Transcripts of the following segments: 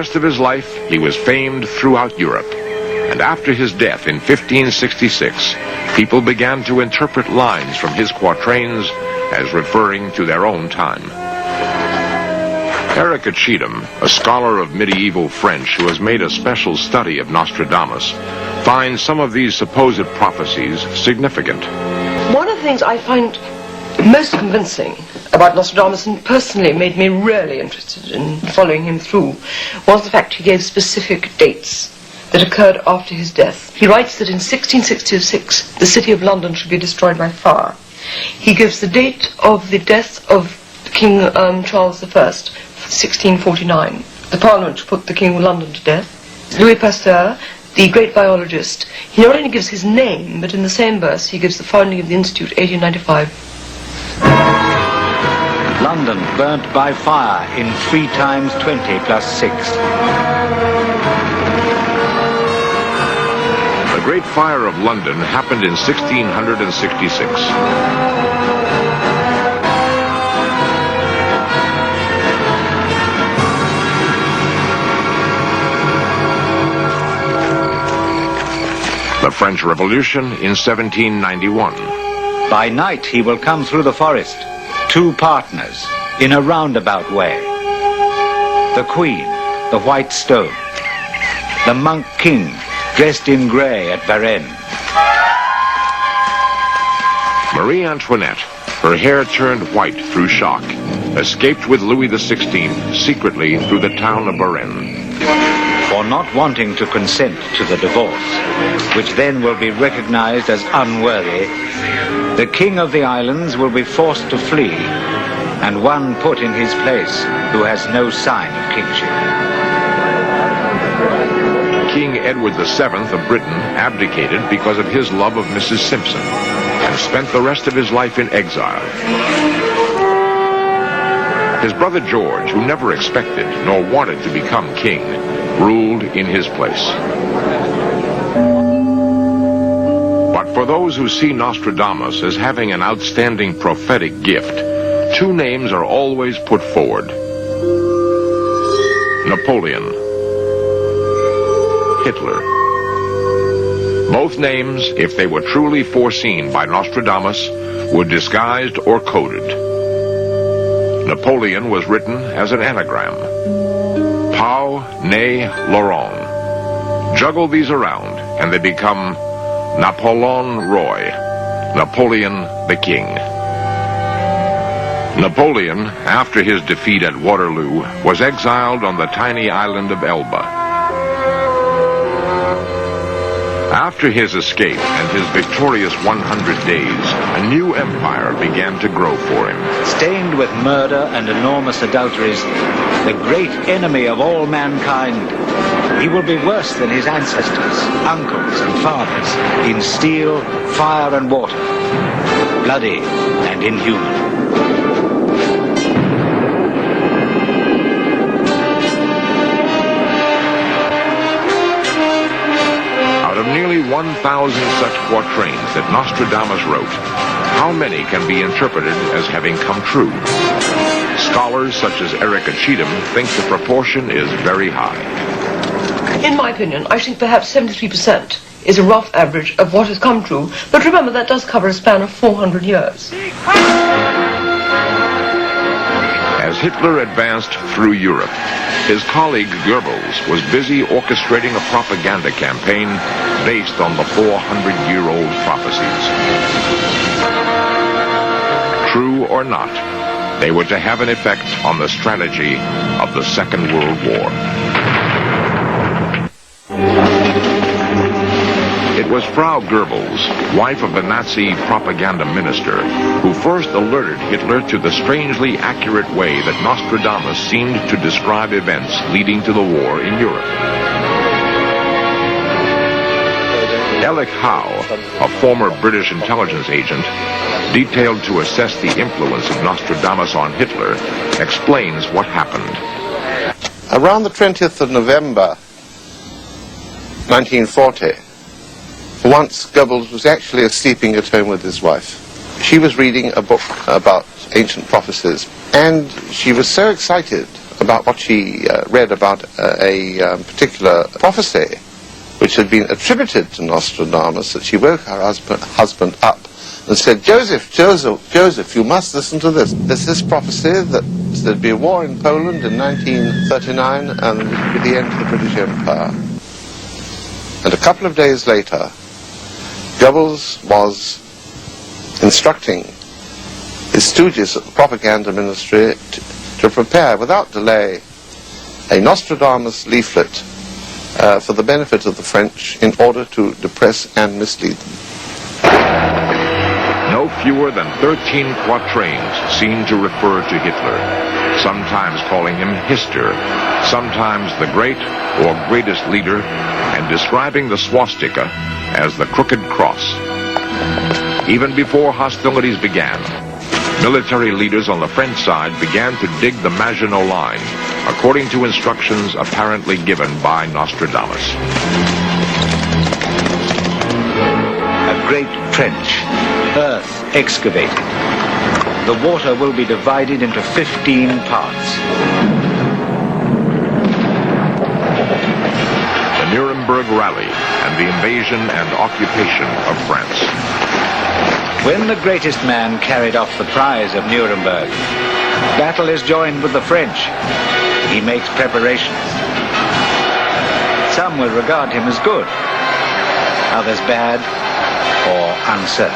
rest of his life, he was famed throughout Europe. And after his death in 1566, people began to interpret lines from his quatrains as referring to their own time. Erica Cheatham, a scholar of medieval French who has made a special study of Nostradamus, finds some of these supposed prophecies significant. One of the things I find most convincing about Nostradamus, and personally made me really interested in following him through, was the fact he gave specific dates that occurred after his death. He writes that in 1666 the city of London should be destroyed by fire. He gives the date of the death of King Charles I, 1649. The Parliament should put the King of London to death. Louis Pasteur, the great biologist, he not only gives his name, but in the same verse he gives the founding of the Institute, 1895. London burnt by fire in 3 times 20 plus 6. The Great Fire of London happened in 1666. The French Revolution in 1791. By night he will come through the forest, 2 partners, in a roundabout way. The Queen, the White Stone. The Monk King, dressed in grey at Varennes. Marie Antoinette, her hair turned white through shock, escaped with Louis XVI secretly through the town of Varennes. For not wanting to consent to the divorce, which then will be recognized as unworthy, the king of the islands will be forced to flee, and one put in his place who has no sign of kingship. King Edward VII of Britain abdicated because of his love of Mrs. Simpson, and spent the rest of his life in exile. His brother George, who never expected nor wanted to become king, ruled in his place. But for those who see Nostradamus as having an outstanding prophetic gift, 2 names are always put forward: Napoleon, Hitler. Both names, if they were truly foreseen by Nostradamus, were disguised or coded. Napoleon was written as an anagram: Pau, Ne, Laurent. Juggle these around, and they become Napoleon Roy, Napoleon the King. Napoleon, after his defeat at Waterloo, was exiled on the tiny island of Elba. After his escape and his victorious 100 days, a new empire began to grow for him. Stained with murder and enormous adulteries, the great enemy of all mankind, he will be worse than his ancestors, uncles and fathers, in steel, fire and water, bloody and inhuman. Out of nearly 1,000 such quatrains that Nostradamus wrote, how many can be interpreted as having come true? Scholars such as Erica Cheatham think the proportion is very high. In my opinion, I think perhaps 73% is a rough average of what has come true, but remember that does cover a span of 400 years. As Hitler advanced through Europe, his colleague Goebbels was busy orchestrating a propaganda campaign based on the 400-year-old prophecies. True or not, they were to have an effect on the strategy of the Second World War. It was Frau Goebbels, wife of the Nazi propaganda minister, who first alerted Hitler to the strangely accurate way that Nostradamus seemed to describe events leading to the war in Europe. Ellick Howe, a former British intelligence agent, detailed to assess the influence of Nostradamus on Hitler, explains what happened. Around the 20th of November, 1940, once Goebbels was actually sleeping at home with his wife. She was reading a book about ancient prophecies, and she was so excited about what she read about a particular prophecy which had been attributed to Nostradamus, that she woke her husband up and said, Joseph, you must listen to this. There's this prophecy that there'd be a war in Poland in 1939 and it would be the end of the British Empire. And a couple of days later, Goebbels was instructing his stooges at the propaganda ministry to prepare without delay a Nostradamus leaflet for the benefit of the French in order to depress and mislead them. No fewer than 13 quatrains seem to refer to Hitler, sometimes calling him Hister, sometimes the great or greatest leader, and describing the swastika as the crooked cross. Even before hostilities began, military leaders on the French side began to dig the Maginot Line, according to instructions apparently given by Nostradamus. A great trench, earth excavated. The water will be divided into 15 parts. The Nuremberg Rally and the invasion and occupation of France. When the greatest man carried off the prize of Nuremberg, battle is joined with the French. He makes preparations. Some will regard him as good, others bad or uncertain.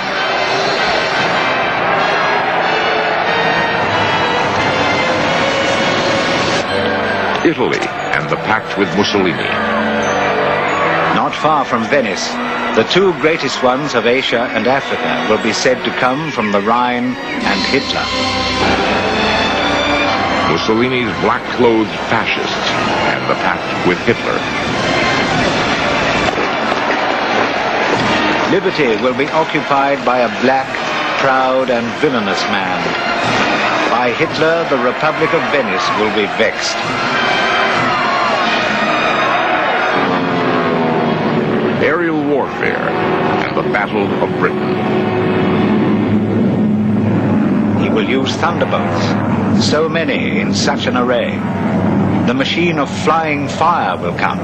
Italy and the pact with Mussolini. Not far from Venice, the two greatest ones of Asia and Africa will be said to come from the Rhine and Hitler. Mussolini's black-clothed fascists and the pact with Hitler. Liberty will be occupied by a black, proud and villainous man. By Hitler, the Republic of Venice will be vexed. Aerial warfare and the Battle of Britain. He will use thunderbolts, so many in such an array. The machine of flying fire will come.